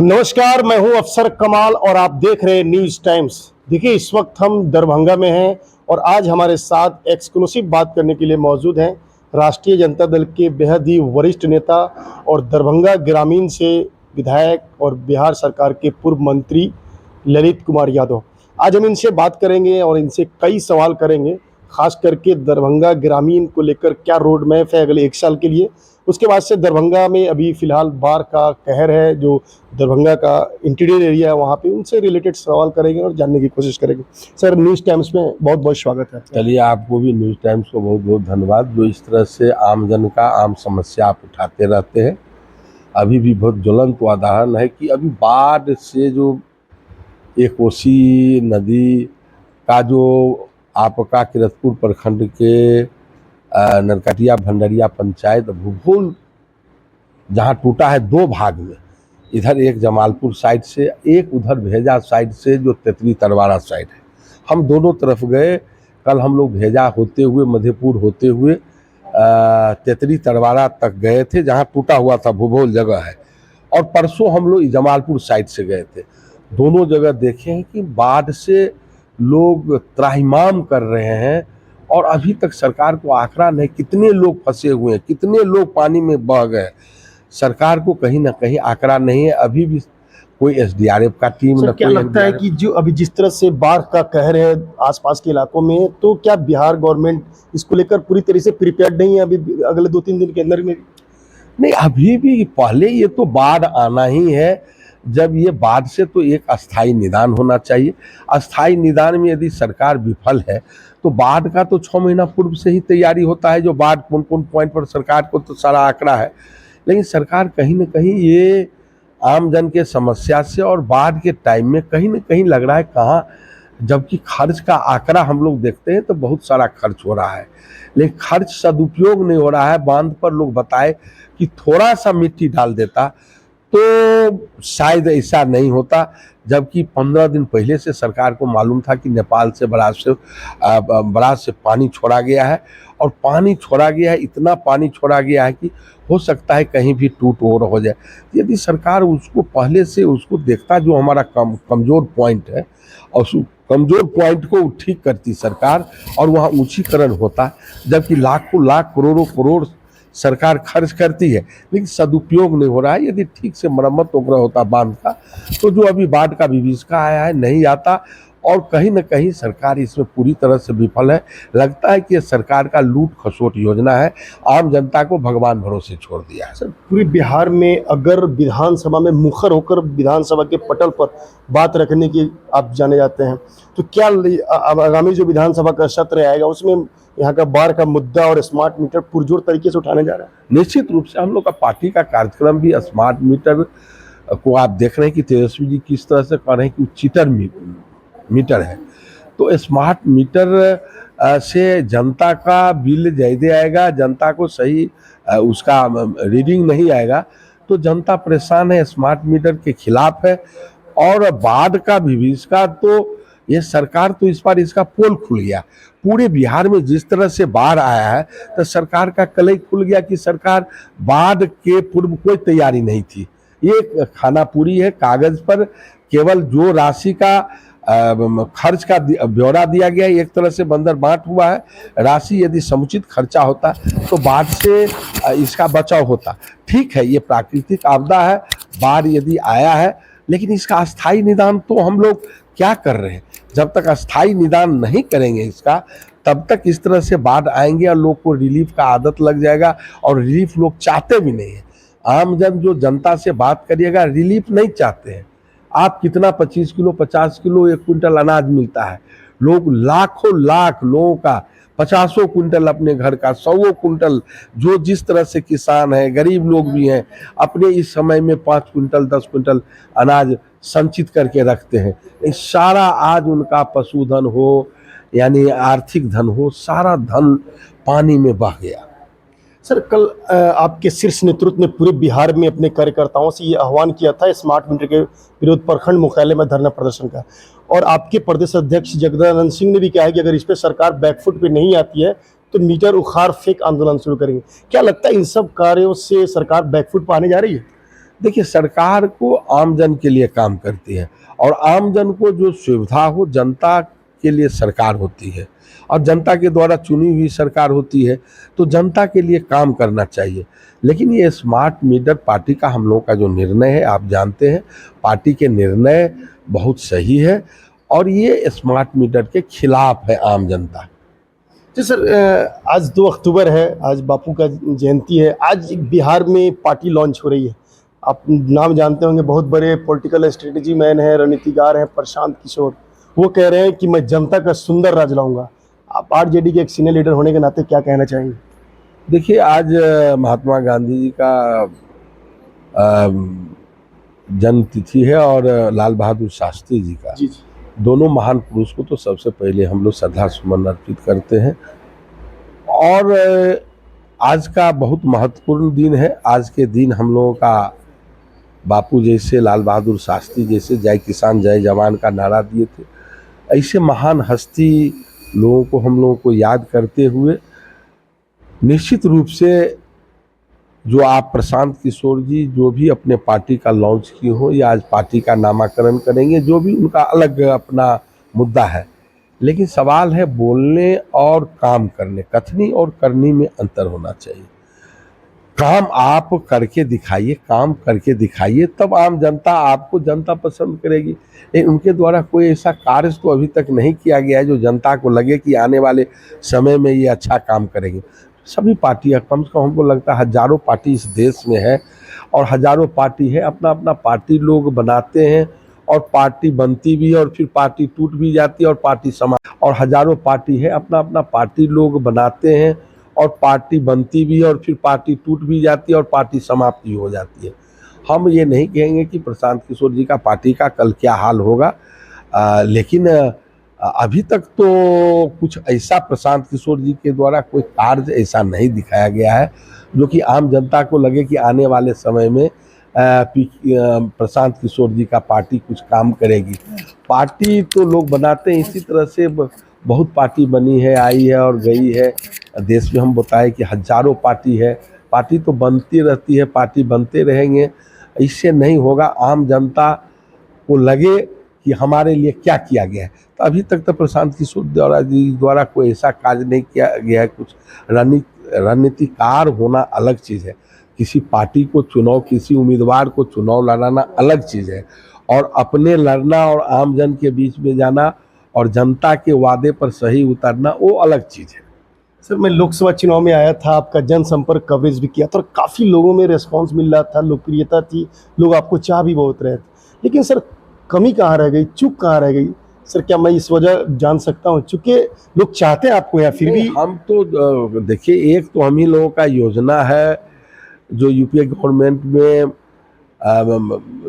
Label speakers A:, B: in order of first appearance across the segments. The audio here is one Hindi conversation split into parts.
A: नमस्कार, मैं हूं अफसर कमाल और आप देख रहे हैं न्यूज टाइम्स। देखिए, इस वक्त हम दरभंगा में हैं और आज हमारे साथ एक्सक्लूसिव बात करने के लिए मौजूद हैं राष्ट्रीय जनता दल के बेहद ही वरिष्ठ नेता और दरभंगा ग्रामीण से विधायक और बिहार सरकार के पूर्व मंत्री ललित कुमार यादव। आज हम इनसे बात करेंगे और इनसे कई सवाल करेंगे, खास करके दरभंगा ग्रामीण को लेकर क्या रोड मैप है अगले 1 साल के लिए। उसके बाद से दरभंगा में अभी फ़िलहाल बाढ़ का कहर है, जो दरभंगा का इंटीरियर एरिया है वहाँ पे, उनसे रिलेटेड सवाल करेंगे और जानने की कोशिश करेंगे। सर, न्यूज़ टाइम्स में बहुत बहुत स्वागत है।
B: चलिए, आपको भी न्यूज़ टाइम्स को बहुत बहुत धन्यवाद, जो इस तरह से आम जन का आम समस्या आप उठाते रहते हैं। अभी भी बहुत ज्वलंत उदाहरण है कि अभी बाढ़ से जो एक कोसी नदी का जो आपका किरतपुर प्रखंड के नरकटिया भंडरिया पंचायत भूगोल जहाँ टूटा है 2 भाग में, इधर एक जमालपुर साइड से, एक उधर भेजा साइड से जो तेतरी तरवारा साइड है। हम दोनों तरफ गए। कल हम लोग भेजा होते हुए मधेपुर होते हुए तेतरी तरवारा तक गए थे, जहाँ टूटा हुआ था भूगोल जगह है, और परसों हम लोग जमालपुर साइड से गए थे। दोनों जगह देखे हैं कि बाढ़ से लोग त्राहिमाम कर रहे हैं और अभी तक सरकार को आंकड़ा नहीं, कितने लोग फंसे हुए हैं, कितने लोग पानी में बह गए। सरकार को कहीं ना कहीं आंकड़ा नहीं है। अभी भी कोई एसडीआरएफ का टीम
A: सर, क्या लगता है कि जो अभी जिस तरह से बाढ़ का कहर है आसपास के इलाकों में, तो क्या बिहार गवर्नमेंट इसको लेकर पूरी तरह से प्रिपेयर्ड नहीं है अभी अगले 2-3 दिन के अंदर में?
B: नहीं, अभी भी पहले ये तो बाढ़ आना ही है। जब ये बाढ़ से तो एक अस्थाई निदान होना चाहिए। अस्थाई निदान में यदि सरकार विफल है तो बाढ़ का तो 6 महीना पूर्व से ही तैयारी होता है, जो बाढ़ कौन कौन पॉइंट पर सरकार को तो सारा आंकड़ा है। लेकिन सरकार कहीं ना कहीं ये आम जन के समस्या से और बाढ़ के टाइम में कहीं ना कहीं लग रहा है कहाँ, जबकि खर्च का आंकड़ा हम लोग देखते हैं तो बहुत सारा खर्च हो रहा है, लेकिन खर्च सदुपयोग नहीं हो रहा है। बांध पर लोग बताए कि थोड़ा सा मिट्टी डाल देता तो शायद ऐसा नहीं होता, जबकि 15 दिन पहले से सरकार को मालूम था कि नेपाल से बराज से पानी छोड़ा गया है, और पानी छोड़ा गया है, इतना पानी छोड़ा गया है कि हो सकता है कहीं भी टूट और हो जाए। यदि सरकार उसको पहले से उसको देखता, जो हमारा कमज़ोर पॉइंट है, और उस कमज़ोर पॉइंट को ठीक करती सरकार और वहाँ ऊंचीकरण होता, जबकि लाखों लाख करोड़ों करोड़ सरकार खर्च करती है लेकिन सदुपयोग नहीं हो रहा है। यदि ठीक से मरम्मत वगैरह होता बांध का, तो जो अभी बाढ़ का विभीषिका आया है नहीं आता। और कहीं न कहीं सरकार इसमें पूरी तरह से विफल है। लगता है कि ये सरकार का लूट खसोट योजना है, आम जनता को भगवान भरोसे छोड़ दिया है।
A: सर, पूरे बिहार में अगर विधानसभा में मुखर होकर विधानसभा के पटल पर बात रखने की आप जाने जाते हैं, तो क्या आगामी जो विधानसभा का सत्र आएगा उसमें यहाँ का बाढ़ का मुद्दा और स्मार्ट मीटर पुरजोर तरीके से उठाने जा रहा है?
B: निश्चित रूप से हम लोग का पार्टी का कार्यक्रम भी स्मार्ट मीटर को आप देख रहे हैं कि तेजस्वी जी किस तरह से कह रहे हैं कि चीटर मीटर है। तो स्मार्ट मीटर से जनता का बिल ज़्यादा आएगा, जनता को सही उसका रीडिंग नहीं आएगा, तो जनता परेशान है, स्मार्ट मीटर के खिलाफ है। और बाढ़ का विभीषिका तो ये सरकार तो इस बार इसका पोल खुल गया। पूरे बिहार में जिस तरह से बाढ़ आया है तो सरकार का कलई खुल गया कि सरकार बाढ़ के पूर्व कोई तैयारी नहीं थी। ये खाना पूरी है, कागज पर केवल जो राशि का खर्च का ब्यौरा दिया गया है, एक तरह से बंदर बांट हुआ है। राशि यदि समुचित खर्चा होता तो बाढ़ से इसका बचाव होता। ठीक है, ये प्राकृतिक आपदा है, बाढ़ यदि आया है, लेकिन इसका अस्थाई निदान तो हम लोग क्या कर रहे हैं? जब तक अस्थाई निदान नहीं करेंगे इसका, तब तक इस तरह से बाढ़ आएंगे और लोग को रिलीफ का आदत लग जाएगा, और रिलीफ लोग चाहते भी नहीं है। आम जन जो जनता से बात करिएगा, रिलीफ नहीं चाहते हैं। आप कितना 25 किलो 50 किलो 1 क्विंटल अनाज मिलता है, लोग लाखों लाख लोगों का 50 क्विंटल अपने घर का 100 क्विंटल, जो जिस तरह से किसान है, गरीब लोग भी हैं, अपने इस समय में 5 क्विंटल 10 क्विंटल अनाज संचित करके रखते हैं। ये सारा आज उनका पशुधन हो यानी आर्थिक धन हो, सारा धन पानी में बह गया।
A: सर, कल आपके शीर्ष नेतृत्व ने पूरे बिहार में अपने कार्यकर्ताओं से ये आह्वान किया था स्मार्ट मीटर के विरोध प्रखंड मुख्यालय में धरना प्रदर्शन का, और आपके प्रदेश अध्यक्ष जगदानंद सिंह ने भी कहा है कि अगर इस पर सरकार बैकफुट पे नहीं आती है तो मीटर उखाड़ फेंक आंदोलन शुरू करेंगे। क्या लगता है इन सब कार्यों से सरकार बैकफुट पर आने जा रही है?
B: देखिए, सरकार को आमजन के लिए काम करती है और आमजन को जो सुविधा हो, जनता के लिए सरकार होती है और जनता के द्वारा चुनी हुई सरकार होती है, तो जनता के लिए काम करना चाहिए। लेकिन ये स्मार्ट मीटर पार्टी का हम लोगों का जो निर्णय है, आप जानते हैं पार्टी के निर्णय बहुत सही है और ये स्मार्ट मीटर के खिलाफ है आम जनता।
A: जी सर, आज 2 अक्टूबर है, आज बापू का जयंती है। आज बिहार में पार्टी लॉन्च हो रही है। आप नाम जानते होंगे, बहुत बड़े पॉलिटिकल स्ट्रेटजी मैन हैं, रणनीतिकार हैं प्रशांत किशोर। वो कह रहे हैं कि मैं जनता का सुंदर राज लाऊंगा। आप आरजेडी के एक सीनियर लीडर होने के नाते क्या कहना चाहेंगे?
B: देखिए, आज महात्मा गांधी जी का जन्म तिथि है और लाल बहादुर शास्त्री जी का।
A: जी जी।
B: दोनों महान पुरुष को तो सबसे पहले हम लोग श्रद्धा सुमन अर्पित करते हैं और आज का बहुत महत्वपूर्ण दिन है। आज के दिन हम लोगों का बापू जैसे, लाल बहादुर शास्त्री जैसे जय किसान जय जवान का नारा दिए थे, ऐसे महान हस्ती लोगों को हम लोगों को याद करते हुए निश्चित रूप से जो आप प्रशांत किशोर जी जो भी अपने पार्टी का लॉन्च किए हो या आज पार्टी का नामकरण करेंगे, जो भी उनका अलग अपना मुद्दा है, लेकिन सवाल है बोलने और काम करने, कथनी और करनी में अंतर होना चाहिए। काम आप करके दिखाइए, काम करके दिखाइए, तब आम जनता आपको जनता पसंद करेगी। लेकिन उनके द्वारा कोई ऐसा कार्य तो अभी तक नहीं किया गया है जो जनता को लगे कि आने वाले समय में ये अच्छा काम करेंगे। सभी पार्टियां, कम से कम हमको लगता है हजारों पार्टी इस देश में है और हजारों पार्टी है, अपना अपना पार्टी लोग बनाते हैं और पार्टी बनती भी है और फिर पार्टी टूट भी जाती है और पार्टी और हजारों पार्टी है, अपना अपना पार्टी लोग बनाते हैं और पार्टी बनती भी है और फिर पार्टी टूट भी जाती है और पार्टी समाप्त भी हो जाती है। हम ये नहीं कहेंगे कि प्रशांत किशोर जी का पार्टी का कल क्या हाल होगा, लेकिन अभी तक तो कुछ ऐसा प्रशांत किशोर जी के द्वारा कोई कार्य ऐसा नहीं दिखाया गया है जो कि आम जनता को लगे कि आने वाले समय में प्रशांत किशोर जी का पार्टी कुछ काम करेगी। पार्टी तो लोग बनाते हैं, इसी तरह से बहुत पार्टी बनी है, आई है और गई है। देश में हम बताएं कि हजारों पार्टी है, पार्टी तो बनती रहती है, पार्टी बनते रहेंगे। इससे नहीं होगा, आम जनता को लगे कि हमारे लिए क्या किया गया है। तो अभी तक तो प्रशांत किशोर द्वारा कोई ऐसा कार्य नहीं किया गया है। कुछ रणनीतिकार होना अलग चीज़ है, किसी पार्टी को चुनाव, किसी उम्मीदवार को चुनाव लड़ाना अलग चीज़ है और अपने लड़ना और आम जन के बीच में जाना और जनता के वादे पर सही उतरना वो अलग चीज़ है।
A: सर, मैं लोकसभा चुनाव में आया था, आपका जनसंपर्क कवरेज भी किया था और काफ़ी लोगों में रिस्पांस मिल रहा था, लोकप्रियता थी, लोग आपको चाह भी बहुत रहे थे। लेकिन सर, कमी कहाँ रह गई, चूक कहाँ रह गई? सर, क्या मैं इस वजह जान सकता हूँ? चूँकि लोग चाहते हैं आपको, या फिर भी
B: हम तो देखिए, एक तो हम ही लोगों का योजना है जो यूपीए गवर्नमेंट में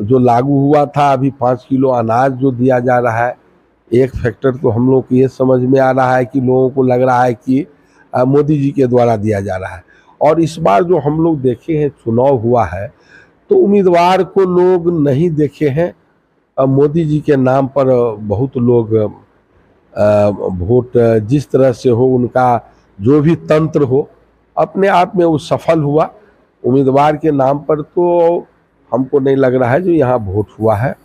B: जो लागू हुआ था, अभी 5 किलो अनाज जो दिया जा रहा है। एक फैक्टर तो हम लोग को ये समझ में आ रहा है कि लोगों को लग रहा है कि मोदी जी के द्वारा दिया जा रहा है। और इस बार जो हम लोग देखे हैं, चुनाव हुआ है तो उम्मीदवार को लोग नहीं देखे हैं। मोदी जी के नाम पर बहुत लोग वोट जिस तरह से हो, उनका जो भी तंत्र हो, अपने आप में वो सफल हुआ। उम्मीदवार के नाम पर तो हमको नहीं लग रहा है जो यहाँ वोट हुआ है।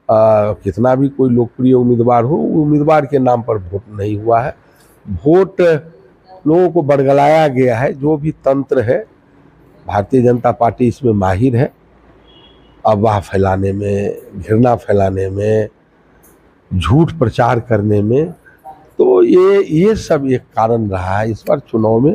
B: कितना भी कोई लोकप्रिय उम्मीदवार हो, उम्मीदवार के नाम पर वोट नहीं हुआ है। वोट लोगों को बरगलाया गया है। जो भी तंत्र है, भारतीय जनता पार्टी इसमें माहिर है, अफवाह फैलाने में, घृणा फैलाने में, झूठ प्रचार करने में। तो ये सब एक कारण रहा है। इस बार चुनाव में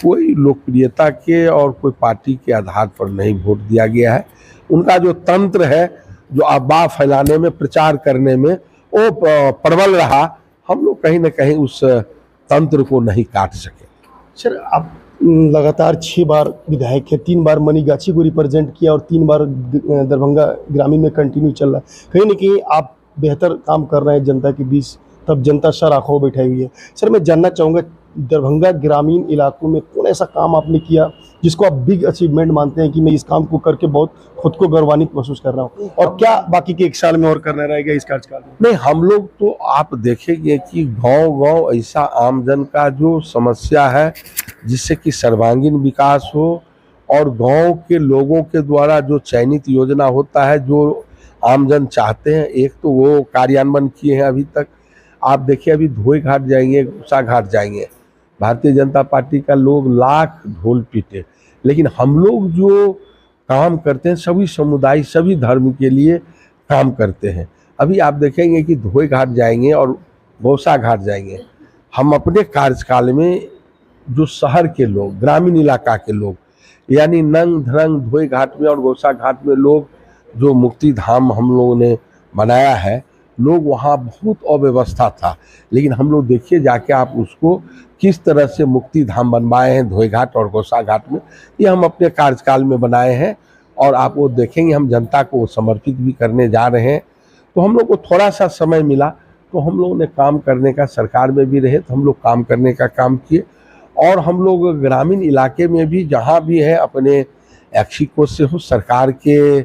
B: कोई लोकप्रियता के और कोई पार्टी के आधार पर नहीं वोट दिया गया है। उनका जो तंत्र है, जो अफवाह फैलाने में, प्रचार करने में, वो प्रबल रहा। हम लोग कहीं ना कहीं उस तंत्र को नहीं काट सके।
A: सर, आप लगातार 6 बार विधायक है, 3 बार मनीगाछी को रिप्रेजेंट किया और 3 बार दरभंगा ग्रामीण में कंटिन्यू चल रहा है। कहीं ना कहीं आप बेहतर काम कर रहे हैं जनता के बीच, तब जनता सर आँखों बैठाई हुई है। सर, मैं जानना चाहूँगा, दरभंगा ग्रामीण इलाकों में कौन ऐसा काम आपने किया जिसको आप बिग अचीवमेंट मानते हैं कि मैं इस काम को करके बहुत खुद को गौरवान्वित महसूस कर रहा हूँ, और क्या बाकी के 1 साल में और करना रहेगा इस कार्यकाल में?
B: नहीं, हम लोग तो आप देखेंगे कि गांव-गांव ऐसा आमजन का जो समस्या है जिससे कि सर्वांगीण विकास हो और गांव के लोगों के द्वारा जो चयनित योजना होता है, जो आमजन चाहते हैं, एक तो वो कार्यान्वयन किए हैं अभी तक। आप देखिए, अभी धोई घाट जाएंगे, गुस्सा घाट जाएंगे, भारतीय जनता पार्टी का लोग लाख ढोल पीटे, लेकिन हम लोग जो काम करते हैं सभी समुदाय सभी धर्म के लिए काम करते हैं। अभी आप देखेंगे कि धोई घाट जाएंगे और गौसा घाट जाएंगे, हम अपने कार्यकाल में जो शहर के लोग, ग्रामीण इलाका के लोग, यानी नंग धरंग धोई घाट में और गौसा घाट में लोग जो मुक्ति धाम हम लोगों ने बनाया है, लोग वहाँ बहुत अव्यवस्था था, लेकिन हम लोग देखिए जाके आप उसको किस तरह से मुक्ति धाम बनवाए हैं धोई घाट और गौसा घाट में। ये हम अपने कार्यकाल में बनाए हैं और आप वो देखेंगे, हम जनता को समर्पित भी करने जा रहे हैं। तो हम लोग को थोड़ा सा समय मिला तो हम लोगों ने काम करने का, सरकार में भी रहे तो हम लोग काम करने का काम किए, और हम लोग ग्रामीण इलाके में भी जहाँ भी है अपने ऐच्छिकों से हो, सरकार के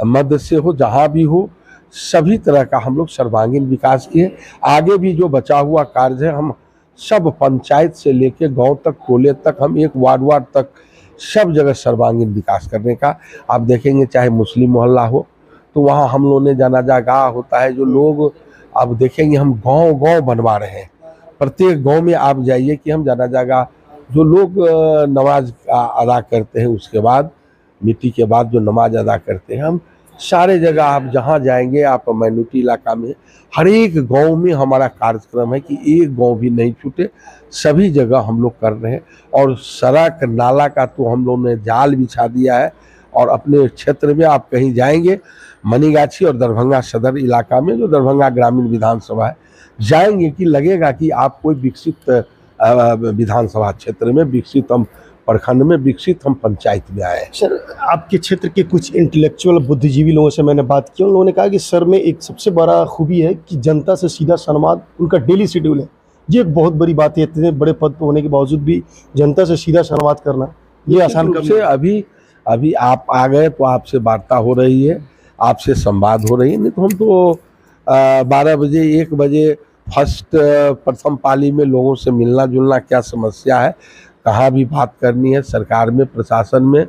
B: मदद से हो, जहाँ भी हो, सभी तरह का हम लोग सर्वांगीण विकास किए। आगे भी जो बचा हुआ कार्य है, हम सब पंचायत से लेके गांव तक, टोले तक, हम एक वार्ड तक सब जगह सर्वांगीण विकास करने का। आप देखेंगे चाहे मुस्लिम मोहल्ला हो तो वहाँ हम लोगों ने जनाजा गाह होता है, जो लोग आप देखेंगे हम गांव गांव बनवा रहे हैं। प्रत्येक गांव में आप जाइए कि हम जनाजा गाह, जो लोग नमाज अदा करते हैं, उसके बाद मिट्टी के बाद जो नमाज अदा करते हैं, हम सारे जगह आप जहाँ जाएंगे, आप माइनॉरिटी इलाका में हर एक गांव में हमारा कार्यक्रम है कि एक गांव भी नहीं छूटे, सभी जगह हम लोग कर रहे हैं। और सड़क नाला का तो हम लोगों ने जाल बिछा दिया है, और अपने क्षेत्र में आप कहीं जाएंगे, मनीगाछी और दरभंगा सदर इलाका में, जो दरभंगा ग्रामीण विधानसभा है, जाएंगे कि लगेगा कि आप कोई विकसित विधानसभा क्षेत्र में, विकसित हम प्रखंड में, विकसित हम पंचायत में आए।
A: सर, आपके क्षेत्र के कुछ इंटेलेक्चुअल बुद्धिजीवी लोगों से मैंने बात की, उन लोगों ने कहा कि सर में एक सबसे बड़ा खूबी है कि जनता से सीधा संवाद उनका डेली शेड्यूल है। ये एक बहुत बड़ी बात है, इतने बड़े पद पर होने के बावजूद भी जनता से सीधा संवाद करना ये आसान काम
B: से अभी आप आ गए तो आपसे वार्ता हो रही है, आपसे संवाद हो रही है। नहीं तो हम तो 12 बजे 1 बजे प्रथम पाली में लोगों से मिलना जुलना, क्या समस्या है, कहाँ भी बात करनी है, सरकार में, प्रशासन में,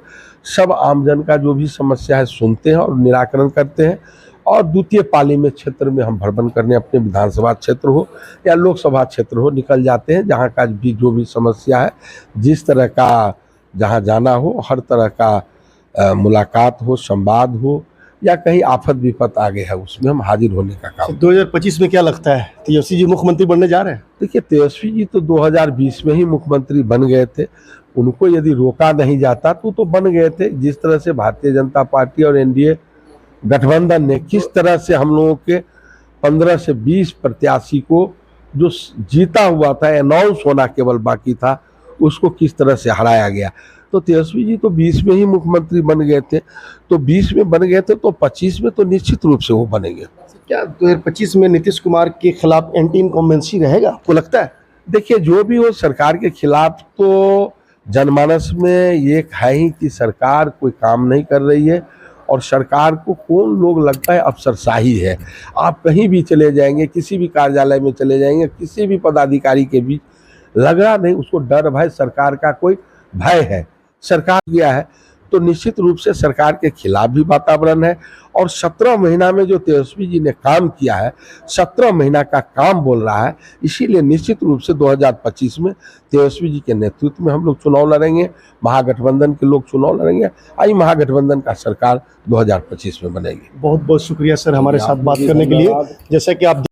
B: सब आमजन का जो भी समस्या है सुनते हैं और निराकरण करते हैं। और द्वितीय पाली में क्षेत्र में हम भ्रमण करने, अपने विधानसभा क्षेत्र हो या लोकसभा क्षेत्र हो, निकल जाते हैं। जहाँ का भी जो भी समस्या है, जिस तरह का जहाँ जाना हो, हर तरह का मुलाकात हो, संवाद हो, या कहीं आफत विपत आ गए है, उसमें हम हाजिर होने का काम।
A: 2025 में क्या लगता है, तेजस्वी जी मुख्यमंत्री बनने जा रहे हैं?
B: देखिए, तेजस्वी जी तो 2020 में ही मुख्यमंत्री बन गए थे, उनको यदि रोका नहीं जाता तो बन गए थे। जिस तरह से भारतीय जनता पार्टी और एनडीए गठबंधन ने किस तरह से हम लोगों के 15 से 20 प्रत्याशी को जो जीता हुआ था, अनाउंस होना केवल बाकी था, उसको किस तरह से हराया गया। तो तेजस्वी जी तो 20 में ही मुख्यमंत्री बन गए थे, तो 20 में बन गए थे तो 25 में तो निश्चित रूप से वो बनेंगे।
A: क्या 2025 में नीतीश कुमार के खिलाफ एंटी इनकम्बेंसी रहेगा, आपको लगता है?
B: देखिए, जो भी हो सरकार के खिलाफ तो जनमानस में ये है ही कि सरकार कोई काम नहीं कर रही है, और सरकार को कौन लोग लगता है अफसरशाही है। आप कहीं भी चले जाएंगे, किसी भी कार्यालय में चले जाएंगे, किसी भी पदाधिकारी के बीच लग रहा नहीं उसको डर भय, सरकार का कोई भय है। सरकार गया है तो निश्चित रूप से सरकार के खिलाफ भी वातावरण है। और 17 महीना में जो तेजस्वी जी ने काम किया है, 17 महीना का काम बोल रहा है, इसीलिए निश्चित रूप से 2025 में तेजस्वी जी के नेतृत्व में हम लोग चुनाव लड़ेंगे, महागठबंधन के लोग चुनाव लड़ेंगे, आई महागठबंधन का सरकार 2025 में बनेगी।
A: बहुत बहुत शुक्रिया सर हमारे साथ बात करने के लिए। जैसा कि आप